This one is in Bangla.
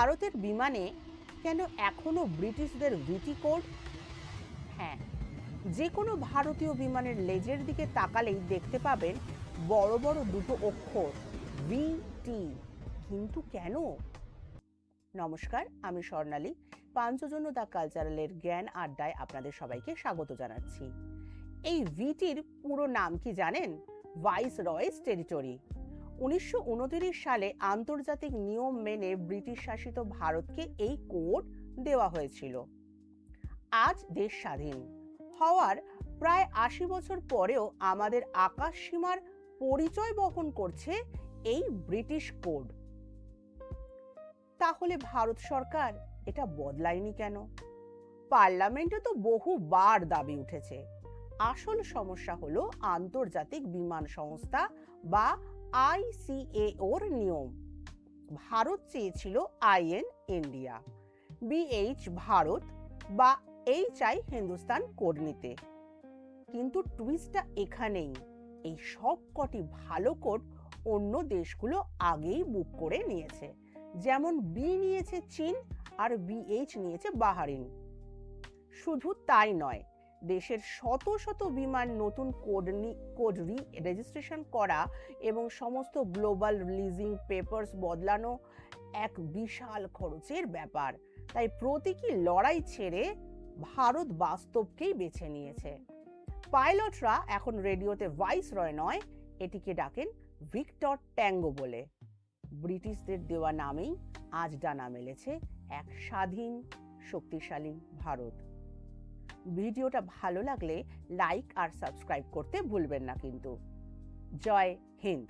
ভারতের বিমানে কেন এখনো ব্রিটিশদের ভিটি কোড? হ্যাঁ, যে কোনো ভারতীয় বিমানের লেজের দিকে তাকালেই দেখতে পাবেন বড় বড় দুটো অক্ষর ভিটি। কিন্তু কেন? নমস্কার, আমি স্বর্ণালী। পাঞ্চজন্য দ্য কালচারালের জ্ঞান আড্ডায় আপনাদের সবাইকে স্বাগত জানাচ্ছি। এই ভিটির পুরো নাম কি জানেন? ভাইসরয়েস টেরিটরি। 1929 সালে আন্তর্জাতিক নিয়ম মেনে ব্রিটিশ শাসিত ভারতকে এই কোড দেওয়া হয়েছিল। আজ দেশ স্বাধীন হওয়ার প্রায় 80 বছর পরেও আমাদের আকাশ সীমার পরিচয় বহন করছে এই ব্রিটিশ কোড। তাহলে ভারত সরকার এটা বদলায়নি কেন? পার্লামেন্টে তো বহুবার দাবি উঠেছে। আসল সমস্যা হলো আন্তর্জাতিক বিমান সংস্থা বা আইসিএওর নিয়ম। ভারত চেয়েছিল আইএন ইন্ডিয়া, বিএইচ ভারত বা এইচআই হিন্দুস্তান কোড নিতে। কিন্তু টুইস্টটা এখানেই, এই সব কটি ভালো কোড অন্য দেশগুলো আগেই বুক করে নিয়েছে। যেমন বি নিয়েছে চীন আর বিএইচ নিয়েছে বাহারিন। শুধু তাই নয়, দেশের শত শত বিমান নতুন কোড রেজিস্ট্রেশন করা এবং সমস্ত গ্লোবাল লিজিং পেপারস বদলানো এক বিশাল খরচের ব্যাপার। তাই প্রতীকী লড়াই ছেড়ে ভারত বাস্তবকেই বেছে নিয়েছে। পাইলটরা এখন রেডিওতে ভাইসরয় নয়, এটিকে ডাকেন ভিক্টর ট্যাঙ্গো বলে। ব্রিটিশদের দেওয়া নামেই আজ ডানা মেলেছে এক স্বাধীন শক্তিশালী ভারত। ভিডিওটা ভালো লাগলে লাইক আর সাবস্ক্রাইব করতে ভুলবেন না কিন্তু। জয় হিন্দ।